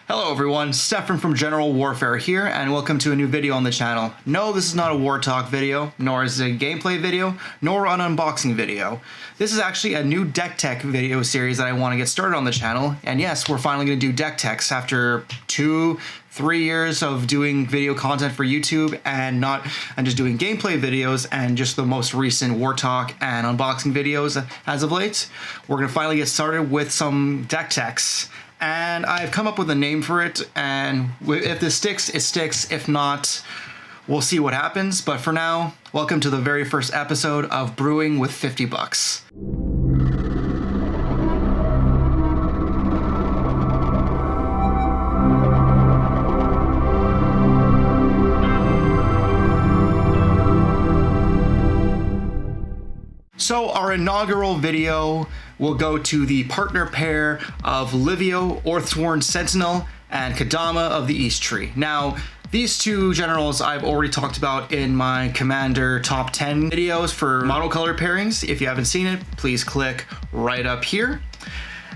Hello everyone, Stefan from General Warfare here, and welcome to a new video on the channel. No, this is not a War Talk video, nor is it a gameplay video, nor an unboxing video. This is actually a new deck tech video series that I want to get started on the channel, and yes, we're finally going to do deck techs after 2-3 years of doing video content for YouTube and just doing gameplay videos and just the most recent War Talk and unboxing videos as of late. We're going to finally get started with some deck techs. And I've come up with a name for it, and if this sticks, it sticks. If not, we'll see what happens. But for now, welcome to the very first episode of Brewing with 50 bucks. So our inaugural video will go to the partner pair of LIVIO, Oathsworn Sentinel and Kodama of the East Tree. Now, these two generals I've already talked about in my Commander Top 10 videos for monocolor pairings. If you haven't seen it, please click right up here.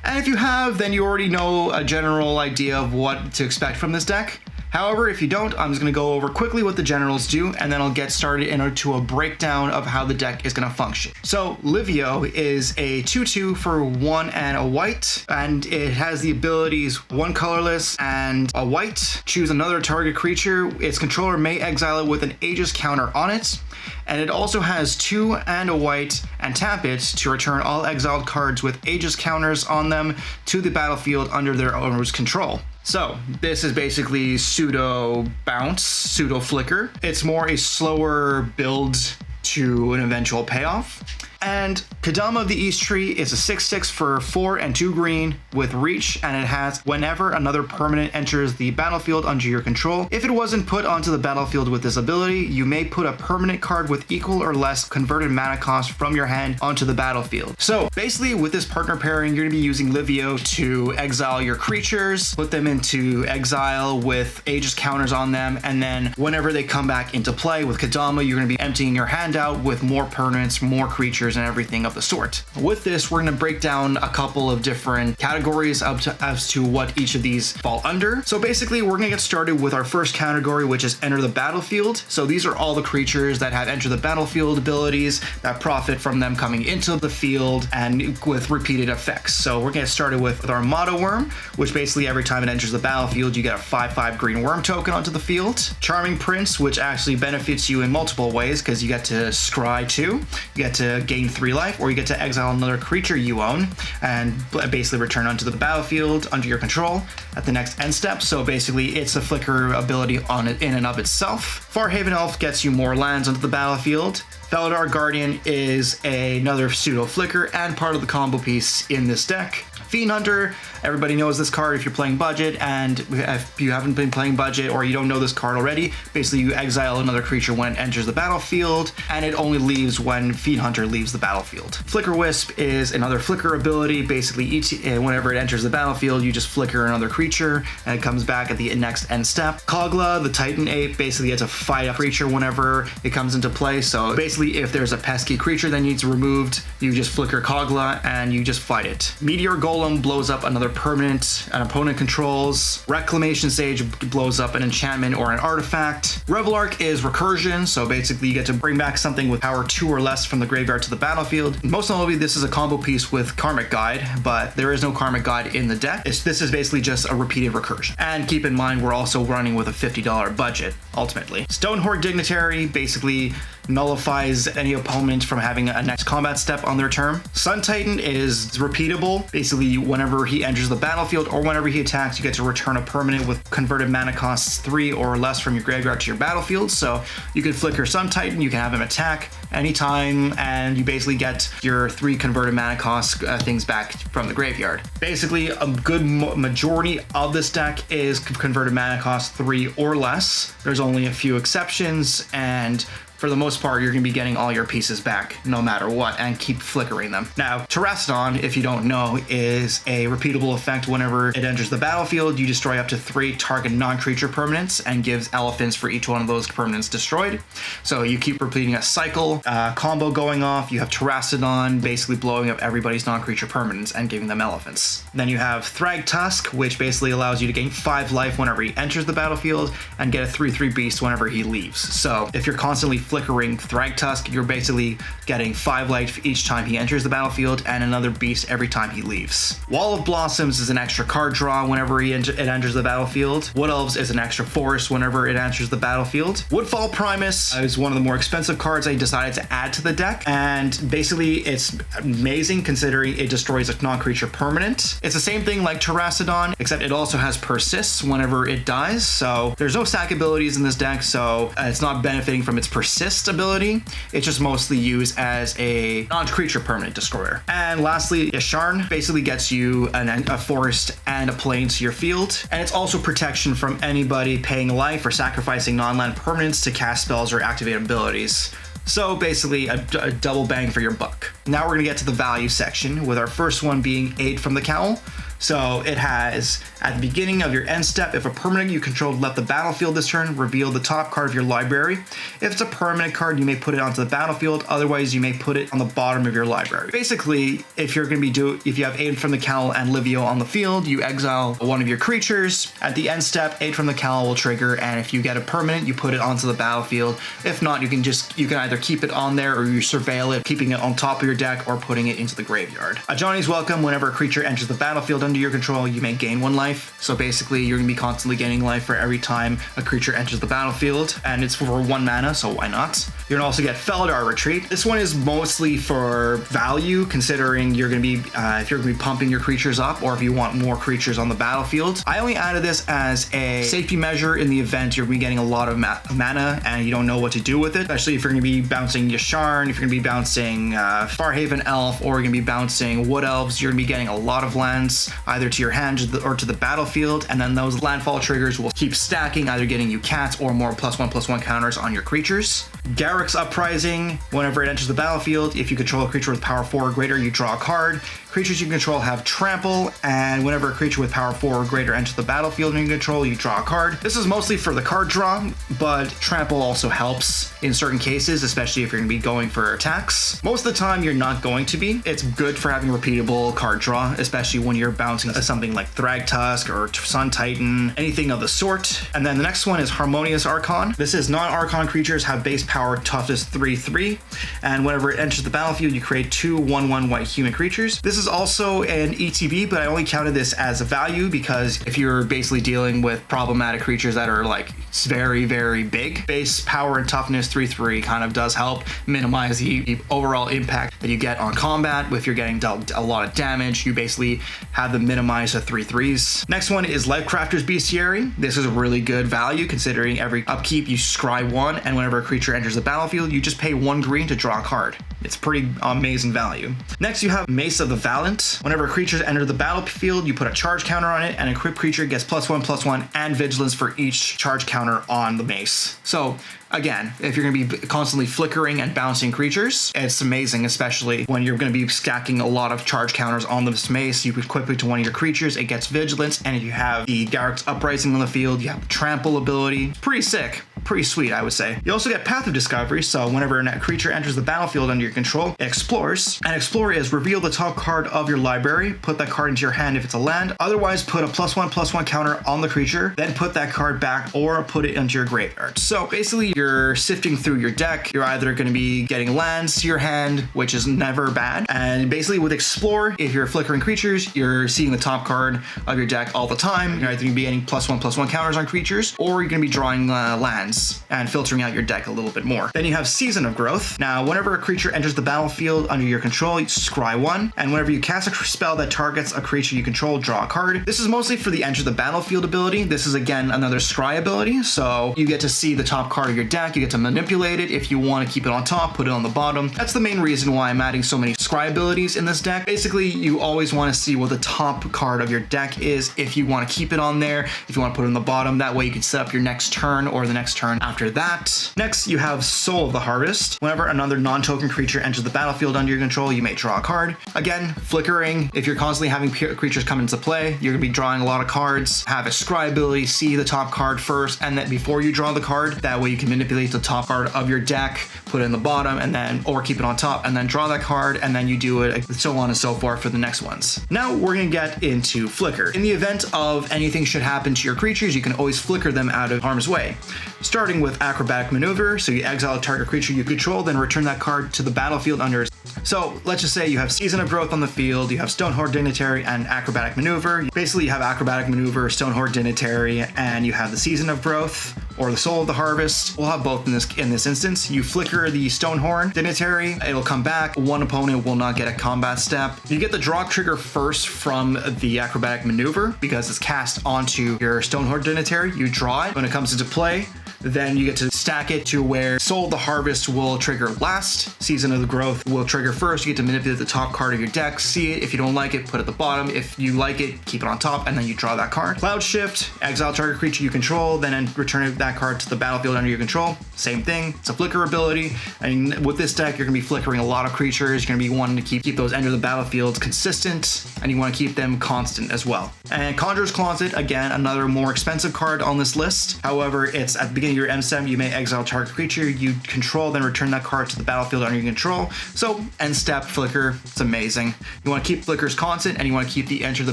And if you have, then you already know a general idea of what to expect from this deck. However, if you don't, I'm just going to go over quickly what the generals do, and then I'll get started into a breakdown of how the deck is going to function. So, LIVIO is a 2/2 for 1 and a white, and it has the abilities 1 colorless and a white. Choose another target creature. Its controller may exile it with an Aegis counter on it. And it also has 2 and a white, and tap it to return all exiled cards with Aegis counters on them to the battlefield under their owner's control. So this is basically pseudo bounce, pseudo flicker. It's more a slower build to an eventual payoff. And Kodama of the East Tree is a 6/6 for 4 and 2 green with reach, and it has whenever another permanent enters the battlefield under your control. If it wasn't put onto the battlefield with this ability, you may put a permanent card with equal or less converted mana cost from your hand onto the battlefield. So basically with this partner pairing, you're going to be using LIVIO to exile your creatures, put them into exile with Aegis counters on them, and then whenever they come back into play with Kodama, you're going to be emptying your hand out with more permanents, more creatures, and everything of the sort. With this, we're going to break down a couple of different categories as to what each of these fall under. So basically, we're going to get started with our first category, which is enter the battlefield. So these are all the creatures that have enter the battlefield abilities that profit from them coming into the field and with repeated effects. So we're going to get started with our Motto Worm, which basically every time it enters the battlefield, you get a 5/5 green worm token onto the field. Charming Prince, which actually benefits you in multiple ways because you get to scry 2, you get to gain 3 life, or you get to exile another creature you own and basically return onto the battlefield under your control at the next end step. So basically it's a flicker ability on it in and of itself. Farhaven Elf gets you more lands onto the battlefield. Felidar Guardian is another pseudo flicker and part of the combo piece in this deck. Fiend Hunter, everybody knows this card if you're playing budget, and if you haven't been playing budget or you don't know this card already, basically you exile another creature when it enters the battlefield, and it only leaves when Fiend Hunter leaves the battlefield. Flicker Wisp is another flicker ability. Basically, whenever it enters the battlefield, you just flicker another creature, and it comes back at the next end step. Kogla, the Titan Ape, basically gets to fight a creature whenever it comes into play. So basically, if there's a pesky creature that needs removed, you just flicker Kogla and you just fight it. Meteor Golem blows up another permanent an opponent controls. Reclamation Sage blows up an enchantment or an artifact. Revelark is recursion, so basically you get to bring back something with power 2 or less from the graveyard to the battlefield. Most notably, this is a combo piece with Karmic Guide, but there is no Karmic Guide in the deck. This is basically just a repeated recursion. And keep in mind, we're also running with a $50 budget, ultimately. Stonehorde Dignitary basically nullifies any opponent from having a next combat step on their turn. Sun Titan is repeatable. Basically, whenever he enters the battlefield or whenever he attacks, you get to return a permanent with converted mana costs 3 or less from your graveyard to your battlefield. So you can flicker Sun Titan, you can have him attack anytime, and you basically get your 3 converted mana cost things back from the graveyard. Basically, a good majority of this deck is converted mana cost 3 or less. There's only a few exceptions, and for the most part, you're going to be getting all your pieces back no matter what and keep flickering them. Now, Terastodon, if you don't know, is a repeatable effect. Whenever it enters the battlefield, you destroy up to 3 target non-creature permanents and gives elephants for each one of those permanents destroyed. So you keep repeating a cycle, combo going off. You have Terastodon basically blowing up everybody's non-creature permanents and giving them elephants. Then you have Thragtusk, which basically allows you to gain 5 life whenever he enters the battlefield and get a 3/3 beast whenever he leaves. So if you're constantly flickering Thragtusk, you're basically getting 5 life each time he enters the battlefield and another beast every time he leaves. Wall of Blossoms is an extra card draw whenever it enters the battlefield. Wood Elves is an extra force whenever it enters the battlefield. Woodfall Primus is one of the more expensive cards I decided to add to the deck, and basically it's amazing considering it destroys a non-creature permanent. It's the same thing like Terastodon, except it also has persists whenever it dies, so there's no stack abilities in this deck, so it's not benefiting from its persist ability. It's just mostly used as a non-creature permanent destroyer. And lastly, Yasharn basically gets you a forest and a plane to your field, and it's also protection from anybody paying life or sacrificing non-land permanents to cast spells or activate abilities. So basically a double bang for your buck. Now we're gonna get to the value section, with our first one being Aid from the Cowl. So it has, at the beginning of your end step, if a permanent you controlled left the battlefield this turn, reveal the top card of your library. If it's a permanent card, you may put it onto the battlefield. Otherwise, you may put it on the bottom of your library. Basically, if you're going to be if you have Aid from the Cowl and Livio on the field, you exile one of your creatures. At the end step, Aid from the Cowl will trigger, and if you get a permanent, you put it onto the battlefield. If not, you can either keep it on there or you surveil it, keeping it on top of your deck or putting it into the graveyard. Johnny's Welcome. Whenever a creature enters the battlefield under your control, you may gain 1 life. So basically, you're gonna be constantly gaining life for every time a creature enters the battlefield, and it's for 1 mana, so why not? You're gonna also get Feldar Retreat. This one is mostly for value, considering you're gonna be if you're gonna be pumping your creatures up, or if you want more creatures on the battlefield. I only added this as a safety measure in the event you're gonna be getting a lot of mana and you don't know what to do with it, especially if you're gonna be bouncing Yasharn, if you're gonna be bouncing Farhaven Elf, or you're gonna be bouncing Wood Elves. You're gonna be getting a lot of lands either to your hand or to the battlefield, and then those landfall triggers will keep stacking, either getting you cats or more +1/+1 counters on your creatures. Garruk's Uprising, whenever it enters the battlefield, if you control a creature with power 4 or greater, you draw a card. Creatures you control have trample, and whenever a creature with power 4 or greater enters the battlefield and you control, you draw a card. This is mostly for the card draw, but trample also helps in certain cases, especially if you're going to be going for attacks. Most of the time, you're not going to be. It's good for having repeatable card draw, especially when you're bouncing something like Thragtusk or Sun Titan, anything of the sort. And then the next one is Harmonious Archon. This is non-Archon creatures have base power toughness 3/3, and whenever it enters the battlefield, you create 2 1/1 white human creatures. This is also an ETB, but I only counted this as a value because if you're basically dealing with problematic creatures that are like very, very big, base power and toughness 3/3 kind of does help minimize the overall impact that you get on combat. If you're getting dealt a lot of damage, you basically have them minimize to 3/3s. Next one is Lifecrafter's Bestiary. This is a really good value considering every upkeep you scry 1, and whenever a creature enters the battlefield, you just pay 1 green to draw a card. It's pretty amazing value. Next, you have Mace of the Valiant. Whenever creatures enter the battlefield, you put a charge counter on it, and an equipped creature gets +1/+1 and vigilance for each charge counter on the mace. So again, if you're going to be constantly flickering and bouncing creatures, it's amazing, especially when you're going to be stacking a lot of charge counters on this mace. You equip it to one of your creatures, it gets vigilance, and if you have the Garruk's Uprising on the field, you have the trample ability. Pretty sick. Pretty sweet, I would say. You also get Path of Discovery, so whenever a creature enters the battlefield under your control, it explores. And explore is reveal the top card of your library, put that card into your hand if it's a land, otherwise put a +1/+1 counter on the creature, then put that card back or put it into your graveyard. So basically, you're sifting through your deck. You're either going to be getting lands to your hand, which is never bad, and basically with Explore, if you're flickering creatures, you're seeing the top card of your deck all the time. You're either going to be getting +1/+1 counters on creatures, or you're going to be drawing lands and filtering out your deck a little bit more. Then you have Season of Growth. Now, whenever a creature enters the battlefield under your control, you scry 1, and whenever you cast a spell that targets a creature you control, draw a card. This is mostly for the Enter the Battlefield ability. This is again another scry ability, so you get to see the top card of your deck, you get to manipulate it. If you want to keep it on top, put it on the bottom. That's the main reason why I'm adding so many scry abilities in this deck. Basically, you always want to see what the top card of your deck is if you want to keep it on there, if you want to put it on the bottom. That way you can set up your next turn or the next turn after that. Next, you have Soul of the Harvest. Whenever another non-token creature enters the battlefield under your control, you may draw a card. Again, flickering. If you're constantly having creatures come into play, you're going to be drawing a lot of cards. Have a scry ability, see the top card first, and then before you draw the card, that way you can manipulate the top card of your deck, put it in the bottom, and then, or keep it on top, and then draw that card, and then you do it so on and so forth for the next ones. Now we're going to get into Flicker. In the event of anything should happen to your creatures, you can always flicker them out of harm's way. Starting with Acrobatic Maneuver, so you exile a target creature you control, then return that card to the battlefield under. So let's just say you have Season of Growth on the field, you have Stonehorde Dignitary and Acrobatic Maneuver. Basically you have Acrobatic Maneuver, Stonehorde Dignitary, and you have the Season of Growth or the Soul of the Harvest. We'll have both in this instance. You flicker the Stonehorde Dignitary, it'll come back. One opponent will not get a combat step. You get the draw trigger first from the Acrobatic Maneuver because it's cast onto your Stonehorde Dignitary. You draw it. When it comes into play, then you get to stack it to where Soul of the Harvest will trigger last, Season of the Growth will trigger first. You get to manipulate the top card of your deck, see it. If you don't like it, put it at the bottom. If you like it, keep it on top, and then you draw that card. Cloud Shift, exile target creature you control, then return that card to the battlefield under your control. Same thing, it's a flicker ability, and with this deck, you're gonna be flickering a lot of creatures. You're gonna be wanting to keep those enter the battlefield consistent, and you wanna keep them constant as well. And Conjurer's Closet, again, another more expensive card on this list. However, it's at the beginning of your end step, you may exile target creature you control, then return that card to the battlefield under your control. So end step flicker, it's amazing. You want to keep flickers constant, and you want to keep the enter the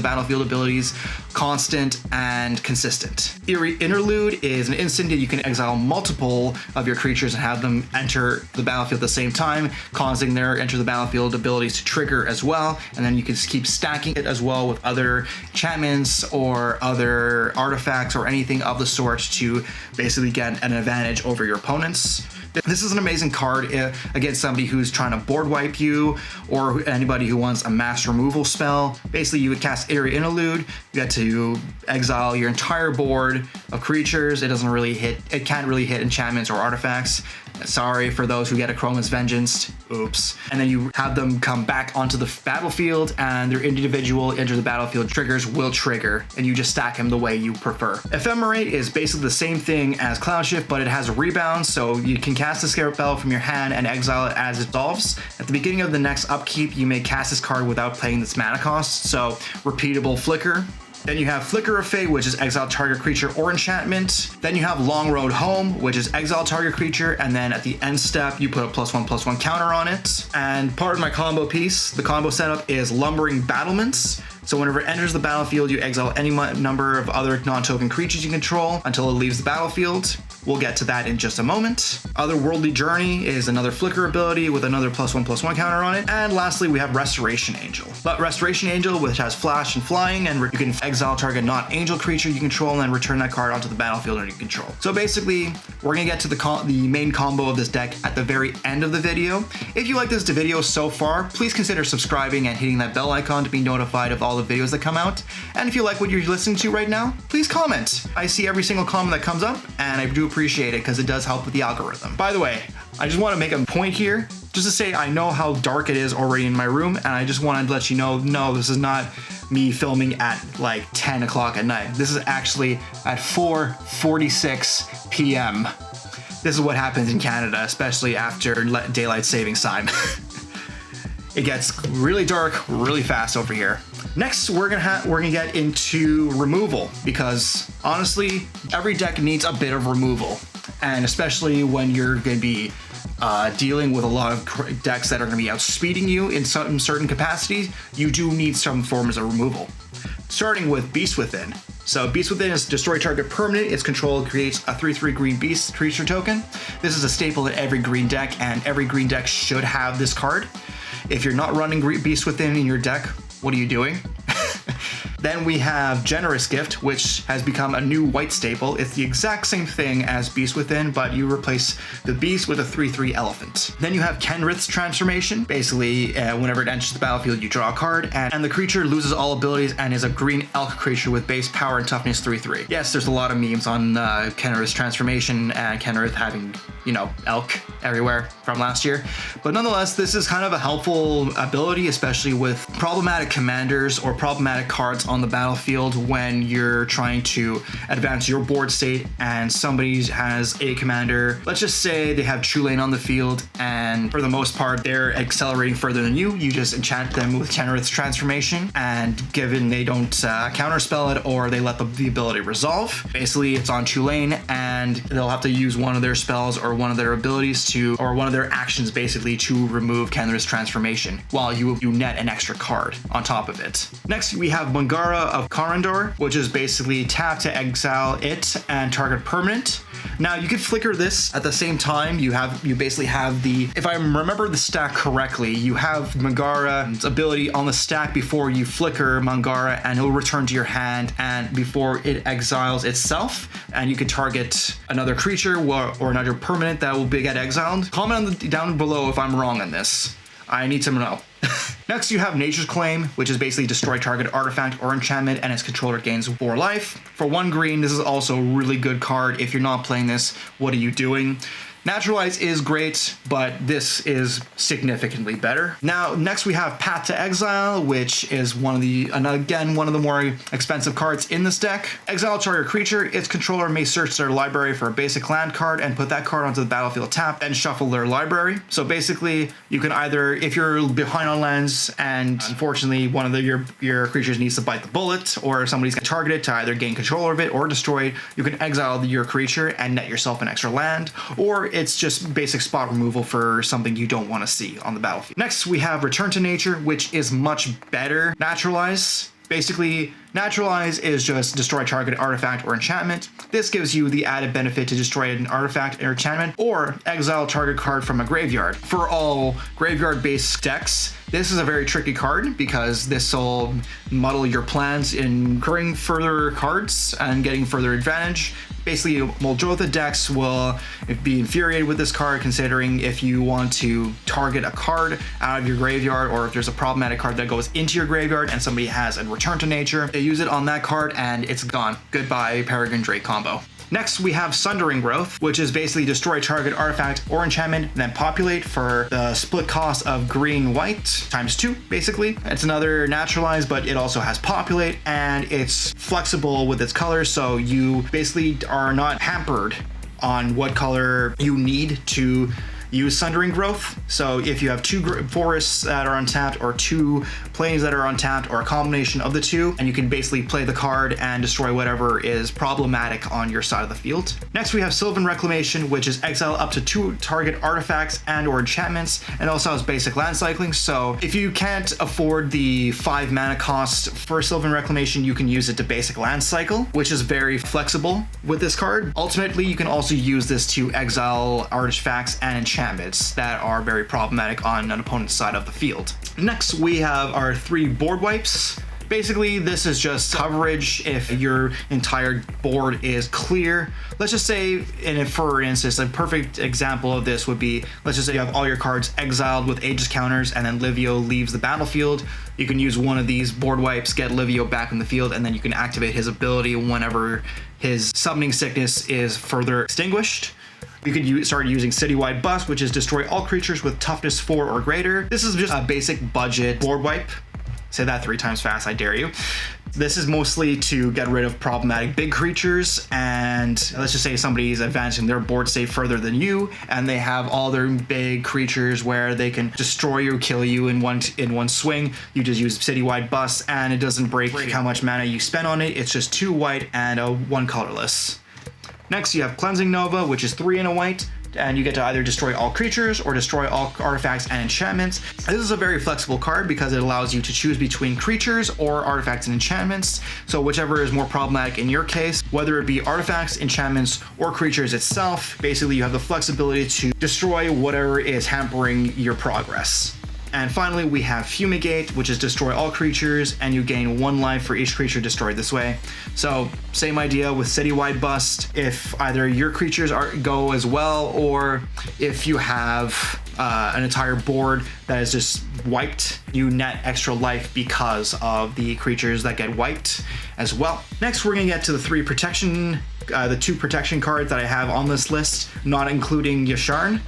battlefield abilities constant and consistent. Eerie Interlude is an instant that you can exile multiple of your creatures and have them enter the battlefield at the same time, causing their enter the battlefield abilities to trigger as well. And then you can just keep stacking it as well with other enchantments or other artifacts or anything of the sort to basically get an advantage over your opponents. This is an amazing card against somebody who's trying to board wipe you or anybody who wants a mass removal spell. Basically, you would cast Eerie Interlude, you get to exile your entire board of creatures. It can't really hit enchantments or artifacts. Sorry for those who get a Chroma's Vengeance. Oops. And then you have them come back onto the battlefield, and their individual enter the battlefield triggers will trigger, and you just stack them the way you prefer. Ephemerate is basically the same thing as Cloud Shift, but it has a rebound, so you can cast a Scarab Bell from your hand and exile it as it dissolves. At the beginning of the next upkeep, you may cast this card without paying this mana cost, so repeatable flicker. Then you have Flicker of Fate, which is exile target creature or enchantment. Then you have Long Road Home, which is exile target creature, and then at the end step, you put a +1/+1 counter on it. And part of my combo piece, the combo setup is Lumbering Battlements. So whenever it enters the battlefield, you exile any number of other non-token creatures you control until it leaves the battlefield. We'll get to that in just a moment. Otherworldly Journey is another flicker ability with another +1/+1 counter on it. And lastly, we have Restoration Angel. But Restoration Angel, which has flash and flying, and you can exile target non-angel creature you control and then return that card onto the battlefield under your control. So basically, we're gonna get to the main combo of this deck at the very end of the video. If you like this video so far, please consider subscribing and hitting that bell icon to be notified of all the videos that come out. And if you like what you're listening to right now, please comment. I see every single comment that comes up, and I do appreciate it because it does help with the algorithm. By the way, I just want to make a point here, just to say I know how dark it is already in my room, and I just wanted to let you know, no, this is not me filming at like 10 o'clock at night. This is actually at 4:46 p.m. This is what happens in Canada, especially after daylight savings time. It gets really dark really fast over here. Next, we're gonna get into removal, because honestly, every deck needs a bit of removal, and especially when you're gonna be dealing with a lot of decks that are gonna be outspeeding you in certain capacities, you do need some forms of removal. Starting with Beast Within. So Beast Within is destroy target permanent. Its control creates a 3/3 green beast creature token. This is a staple in every green deck, and every green deck should have this card. If you're not running Beast Within in your deck, what are you doing? Then we have Generous Gift, which has become a new white staple. It's the exact same thing as Beast Within, but you replace the beast with a 3/3 elephant. Then you have Kenrith's transformation. Basically, whenever it enters the battlefield, you draw a card, and the creature loses all abilities and is a green elk creature with base power and toughness 3/3. Yes, there's a lot of memes on Kenrith's transformation and Kenrith having, you know, elk everywhere from last year. But nonetheless, this is kind of a helpful ability, especially with problematic commanders or problematic cards on the battlefield when you're trying to advance your board state and somebody has a commander. Let's just say they have True Lane on the field, and for the most part, they're accelerating further than you. You just enchant them with Kenrith's transformation, and given they don't counterspell it or they let the ability resolve, basically it's on True Lane, and they'll have to use one of their spells or one of their abilities to, or one of their actions basically, to remove Kenrith's transformation, while you net an extra card on top of it. Next, we have Mangara of Karandor, which is basically tap to exile it and target permanent. Now you can flicker this at the same time. You basically have the, if I remember the stack correctly, you have Mangara's ability on the stack before you flicker Mangara, and it'll return to your hand and before it exiles itself, and you can target another creature or another permanent that will get exiled. Comment down below if I'm wrong on this. I need to know. Next, you have Nature's Claim, which is basically destroy target artifact or enchantment and its controller gains 4 life. For 1 green, this is also a really good card. If you're not playing this, what are you doing? Naturalize is great, but this is significantly better. Now, next we have Path to Exile, which is one of the more expensive cards in this deck. Exile target creature, its controller may search their library for a basic land card and put that card onto the battlefield tapped and shuffle their library. So basically, you can either, if you're behind on lands and unfortunately one of your creatures needs to bite the bullet, or somebody's gonna target it to either gain control of it or destroy it, you can exile your creature and net yourself an extra land, or it's just basic spot removal for something you don't want to see on the battlefield. Next, we have Return to Nature, which is much better. Naturalize. Basically, Naturalize is just destroy target artifact or enchantment. This gives you the added benefit to destroy an artifact or enchantment, or exile target card from a graveyard. For all graveyard-based decks, this is a very tricky card because this will muddle your plans in incurring further cards and getting further advantage. Basically, Muldrotha decks will be infuriated with this card, considering if you want to target a card out of your graveyard, or if there's a problematic card that goes into your graveyard and somebody has a Return to Nature, they use it on that card and it's gone. Goodbye, Peregrine Drake combo. Next, we have Sundering Growth, which is basically destroy target artifact or enchantment, then populate for the split cost of green-white ×2, basically. It's another naturalize, but it also has populate, and it's flexible with its colors, so you basically are not hampered on what color you need to use Sundering Growth. So if you have 2 forests that are untapped or 2 plains that are untapped, or a combination of the 2, and you can basically play the card and destroy whatever is problematic on your side of the field. Next, we have Sylvan Reclamation, which is exile up to 2 target artifacts and or enchantments, and also has basic land cycling. So if you can't afford the 5 mana cost for Sylvan Reclamation, you can use it to basic land cycle, which is very flexible with this card. Ultimately, you can also use this to exile artifacts and enchantments that are very problematic on an opponent's side of the field. Next, we have our 3 board wipes. Basically, this is just coverage if your entire board is clear. Let's just say, and for instance, a perfect example of this would be, let's just say you have all your cards exiled with Aegis counters, and then Livio leaves the battlefield. You can use one of these board wipes, get Livio back in the field, and then you can activate his ability whenever his summoning sickness is further extinguished. You could start using Citywide Bust, which is destroy all creatures with toughness 4 or greater. This is just a basic budget board wipe. Say that 3 times fast, I dare you. This is mostly to get rid of problematic big creatures, and let's just say somebody's advancing their board state further than you, and they have all their big creatures where they can destroy you, kill you in one swing. You just use Citywide Bust, and it doesn't break how much mana you spend on it. It's just 2 white and 1 colorless. Next, you have Cleansing Nova, which is 3 and a white, and you get to either destroy all creatures or destroy all artifacts and enchantments. This is a very flexible card because it allows you to choose between creatures or artifacts and enchantments. So whichever is more problematic in your case, whether it be artifacts, enchantments, or creatures itself, basically you have the flexibility to destroy whatever is hampering your progress. And finally, we have Fumigate, which is destroy all creatures, and you gain 1 life for each creature destroyed this way. So same idea with Citywide Bust. If either your creatures go as well, or if you have an entire board that is just wiped, you net extra life because of the creatures that get wiped as well. Next, we're gonna get to the 2 protection cards that I have on this list, not including Yasharn.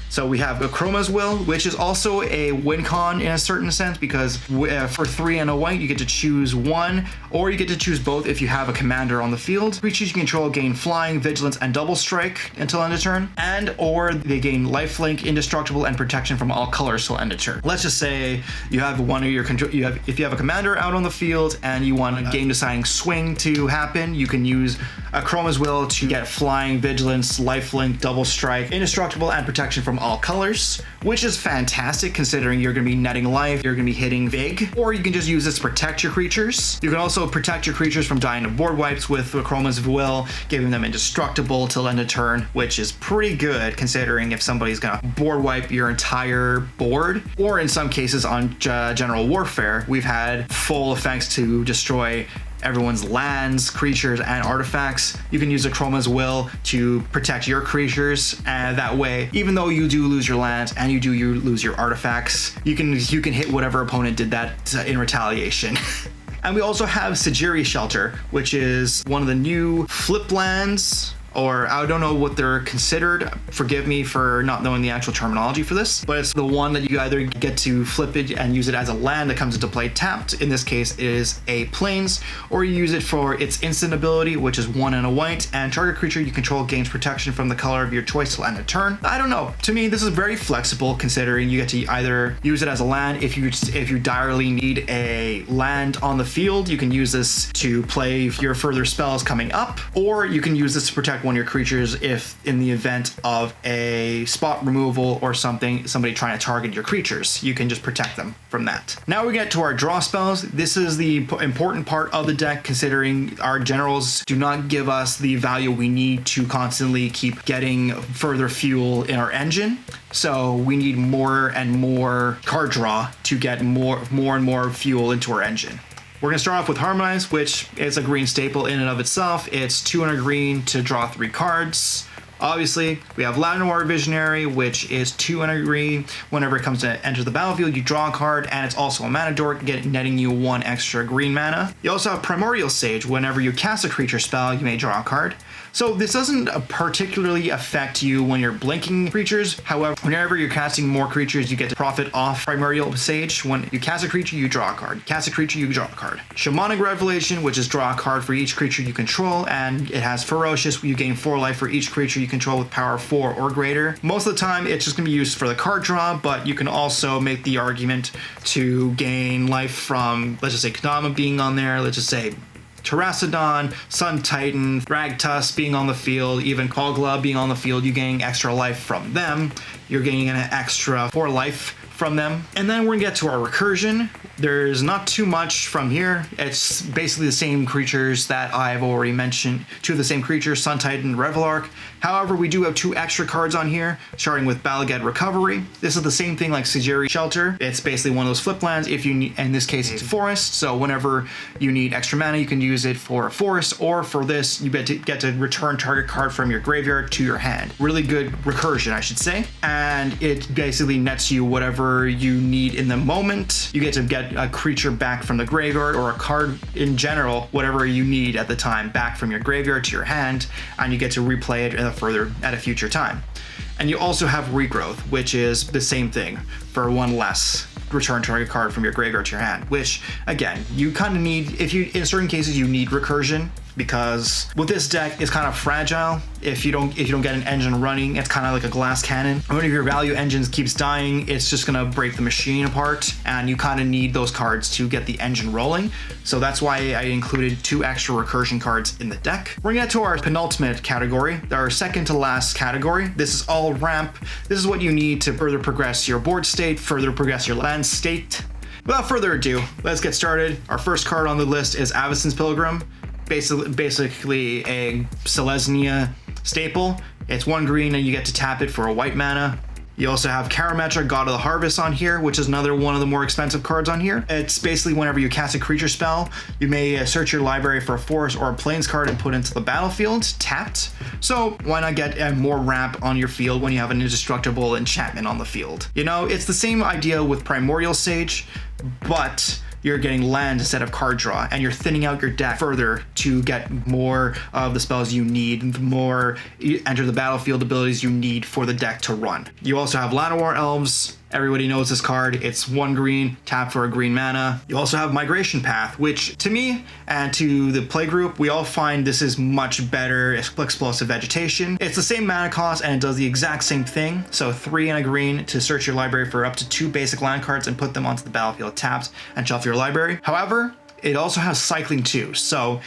So we have Chroma's Will, which is also a win con in a certain sense, because for 3 and a white, you get to choose 1, or you get to choose both if you have a commander on the field. Creatures you control gain flying, vigilance, and double strike until end of turn, or they gain lifelink, indestructible, and protection from all colors till end of turn. Let's just say you have one of your if you have a commander out on the field and you want a game deciding swing to happen, you can use a Chroma's Will to get flying, vigilance, lifelink, double strike, indestructible, and protection from all colors, which is fantastic considering you're going to be netting life, you're going to be hitting big. Or you can just use this to protect your creatures. You can also protect your creatures from dying to board wipes with Chroma's Will, giving them indestructible till end of turn, which is pretty good considering if somebody's going to board wipe your entire board. Or in some cases on General Warfare, we've had full effects to destroy everyone's lands, creatures, and artifacts. You can use a Chroma's Will to protect your creatures, and that way, even though you do lose your lands and you lose your artifacts, you can hit whatever opponent did that in retaliation. And we also have Sejiri Shelter, which is one of the new flip lands, or I don't know what they're considered. Forgive me for not knowing the actual terminology for this, but it's the one that you either get to flip it and use it as a land that comes into play tapped. In this case, it is a plains, or you use it for its instant ability, which is 1 and a white, and target creature you control gains protection from the color of your choice till end of turn. I don't know. To me, this is very flexible considering you get to either use it as a land if you direly need a land on the field. You can use this to play your further spells coming up, or you can use this to protect one of your creatures if in the event of a spot removal or somebody trying to target your creatures, you can just protect them from that. Now we get to our draw spells. This is the important part of the deck considering our generals do not give us the value we need to constantly keep getting further fuel in our engine. So we need more and more card draw to get more and more fuel into our engine. We're going to start off with Harmonize, which is a green staple in and of itself. It's 200 green to draw 3 cards. Obviously, we have Latinoir Visionary, which is 200 green. Whenever it comes to enter the battlefield, you draw a card, and it's also a mana dork, netting you 1 extra green mana. You also have Primordial Sage. Whenever you cast a creature spell, you may draw a card. So this doesn't particularly affect you when you're blinking creatures. However, whenever you're casting more creatures, you get to profit off Primordial Sage. When you cast a creature, you draw a card. Cast a creature, you draw a card. Shamanic Revelation, which is draw a card for each creature you control, and it has Ferocious. You gain 4 life for each creature you control with power 4 or greater. Most of the time, it's just going to be used for the card draw, but you can also make the argument to gain life from, let's just say, Kodama being on there. Let's just say Terracodon, Sun Titan, Thragtusk being on the field, even Kogla being on the field, you gain extra life from them. You're gaining an extra 4 life from them. And then we're gonna get to our Recursion. There's not too much from here. It's basically the same creatures that I've already mentioned. 2 of the same creatures, Sun Titan, Revelark. However, we do have 2 extra cards on here, starting with Balagad Recovery. This is the same thing like Sejiri Shelter. It's basically one of those flip lands. If you need, in this case, it's a forest. So whenever you need extra mana, you can use it for a forest, or for this, you get to return target card from your graveyard to your hand. Really good recursion, I should say. And it basically nets you whatever you need in the moment. You get to get a creature back from the graveyard, or a card in general, whatever you need at the time, back from your graveyard to your hand, and you get to replay it at a future time. And you also have Regrowth, which is the same thing for 1 less return target card from your graveyard to your hand, which again, you kind of need, in certain cases you need Recursion, because with this deck, it's kind of fragile. If you don't get an engine running, it's kind of like a glass cannon. One of your value engines keeps dying, it's just gonna break the machine apart, and you kind of need those cards to get the engine rolling. So that's why I included 2 extra Recursion cards in the deck. We're gonna get to our penultimate category, our second to last category. This is all ramp. This is what you need to further progress your board state, further progress your land state. Without further ado, let's get started. Our first card on the list is Avacyn's Pilgrim. Basically a Selesnya staple. It's 1 green and you get to tap it for a white mana. You also have Karametra, God of the Harvest on here, which is another one of the more expensive cards on here. It's basically whenever you cast a creature spell, you may search your library for a forest or a plains card and put into the battlefield, tapped. So why not get more ramp on your field when you have an indestructible enchantment on the field? You know, it's the same idea with Primordial Sage, but you're getting land instead of card draw, and you're thinning out your deck further to get more of the spells you need, more enter the battlefield abilities you need for the deck to run. You also have Llanowar Elves. Everybody knows this card. It's 1 green, tap for a green mana. You also have Migration Path, which to me and to the play group, we all find this is much better explosive vegetation. It's the same mana cost and it does the exact same thing. So 3 and a green to search your library for up to 2 basic land cards and put them onto the battlefield tapped and shuffle your library. However, it also has cycling too. So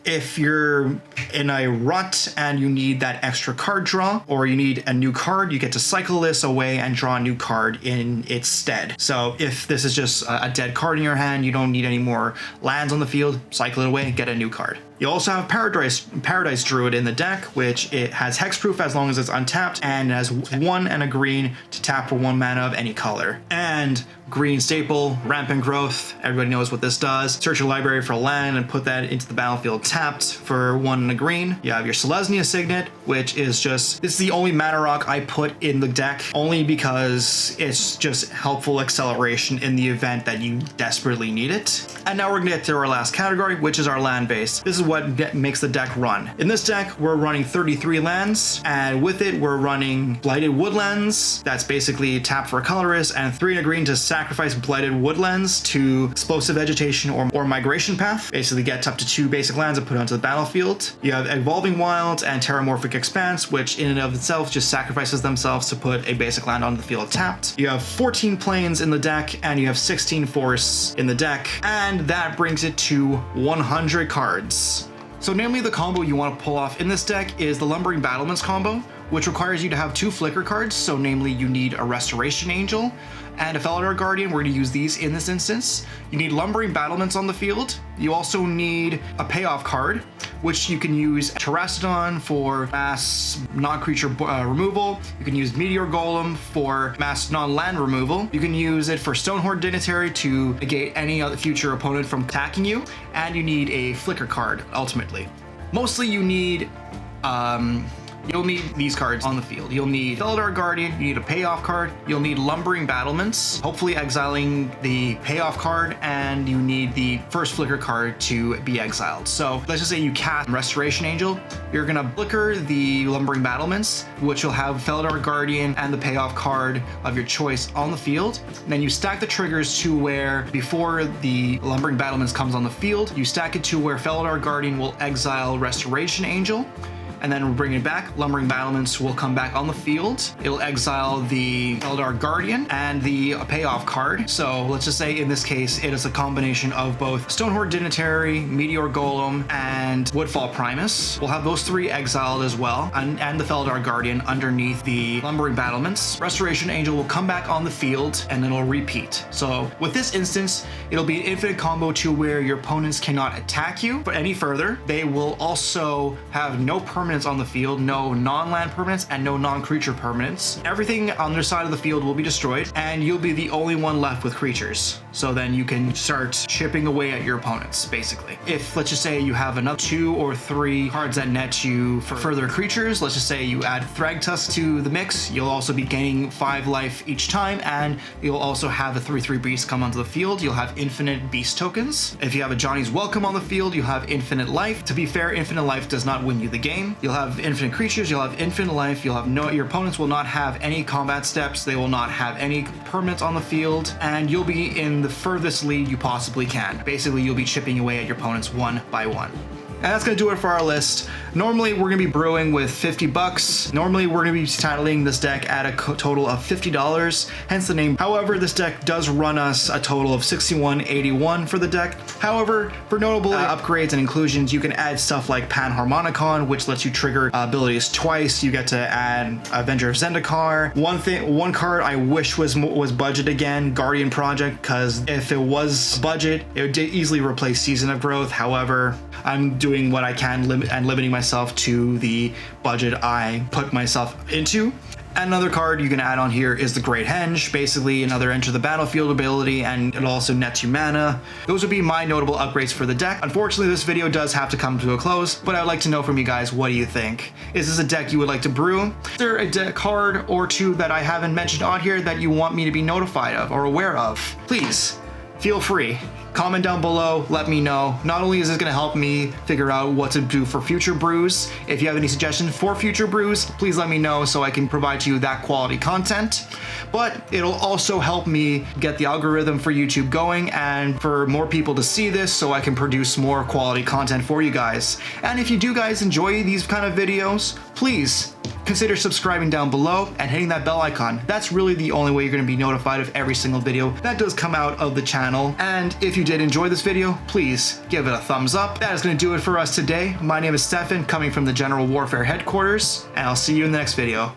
if you're in a rut and you need that extra card draw, or you need a new card, you get to cycle this away and draw a new card in its stead. So if this is just a dead card in your hand, you don't need any more lands on the field, cycle it away, get a new card. You also have Paradise Druid in the deck, which it has hexproof as long as it's untapped, and has 1 and a green to tap for 1 mana of any color. And green staple, Rampant Growth, everybody knows what this does. Search your library for land and put that into the battlefield tapped for 1 and a green. You have your Selesnya Signet, which is this is the only mana rock I put in the deck, only because it's just helpful acceleration in the event that you desperately need it. And now we're gonna get to our last category, which is our land base. This is what makes the deck run. In this deck, we're running 33 lands, and with it, we're running Blighted Woodlands. That's basically tap for a colorist, and 3 and a green to sacrifice Blighted Woodlands to Explosive Vegetation or Migration Path. Basically gets up to 2 basic lands and put onto the battlefield. You have Evolving Wilds and Terramorphic Expanse, which in and of itself just sacrifices themselves to put a basic land on the field tapped. You have 14 plains in the deck, and you have 16 forests in the deck, and that brings it to 100 cards. So namely, the combo you want to pull off in this deck is the Lumbering Battlements combo, which requires you to have 2 flicker cards. So namely, you need a Restoration Angel and a Felidar Guardian. We're going to use these in this instance. You need Lumbering Battlements on the field. You also need a payoff card, which you can use Terastodon for mass non-creature removal. You can use Meteor Golem for mass non-land removal. You can use it for Stonehorde Dignitary to negate any other future opponent from attacking you. And you need a flicker card, ultimately. Mostly you need you'll need these cards on the field. You'll need Felidar Guardian, you need a payoff card, you'll need Lumbering Battlements, hopefully exiling the payoff card, and you need the first flicker card to be exiled. So let's just say you cast Restoration Angel, you're gonna flicker the Lumbering Battlements, which will have Felidar Guardian and the payoff card of your choice on the field. And then you stack the triggers to where before the Lumbering Battlements comes on the field, you stack it to where Felidar Guardian will exile Restoration Angel. And then we'll bring it back. Lumbering Battlements will come back on the field. It'll exile the Felidar Guardian and the payoff card. So let's just say in this case, it is a combination of both Stonehorde Dignitary, Meteor Golem, and Woodfall Primus. We'll have those 3 exiled as well, and the Felidar Guardian underneath the Lumbering Battlements. Restoration Angel will come back on the field, and then it'll repeat. So with this instance, it'll be an infinite combo to where your opponents cannot attack you any further. They will also have no permanent on the field, no non-land permanents and no non-creature permanents. Everything on their side of the field will be destroyed, and you'll be the only one left with creatures. So then you can start chipping away at your opponents, basically. If, let's just say, you have another 2 or 3 cards that net you for further creatures, let's just say you add Thragtusk to the mix, you'll also be gaining 5 life each time, and you'll also have a 3/3 beast come onto the field. You'll have infinite beast tokens. If you have a Johnny's Welcome on the field, you'll have infinite life. To be fair, infinite life does not win you the game. You'll have infinite creatures, you'll have infinite life, you'll have your opponents will not have any combat steps, they will not have any permanents on the field, and you'll be in the furthest lead you possibly can. Basically, you'll be chipping away at your opponents one by one. And that's gonna do it for our list. Normally, we're gonna be brewing with 50 bucks. Normally, we're gonna be titling this deck at a total of $50, hence the name. However, this deck does run us a total of $61.81 for the deck. However, for notable upgrades and inclusions, you can add stuff like Panharmonicon, which lets you trigger abilities twice. You get to add Avenger of Zendikar. One card I wish was budget again, Guardian Project, because if it was budget, it would easily replace Season of Growth. However, I'm doing what I can and limiting myself to the budget I put myself into. And another card you can add on here is the Great Henge, basically another enter the battlefield ability, and it also nets you mana. Those would be my notable upgrades for the deck. Unfortunately, this video does have to come to a close, but I'd like to know from you guys, what do you think? Is this a deck you would like to brew? Is there a deck card or two that I haven't mentioned on here that you want me to be notified of or aware of? Please, feel free. Comment down below, let me know. Not only is this gonna help me figure out what to do for future brews, if you have any suggestions for future brews, please let me know so I can provide to you that quality content. But it'll also help me get the algorithm for YouTube going and for more people to see this so I can produce more quality content for you guys. And if you do guys enjoy these kind of videos, please consider subscribing down below and hitting that bell icon. That's really the only way you're going to be notified of every single video that does come out of the channel. And if you did enjoy this video, please give it a thumbs up. That is going to do it for us today. My name is Stefan, coming from the General Warfare Headquarters, and I'll see you in the next video.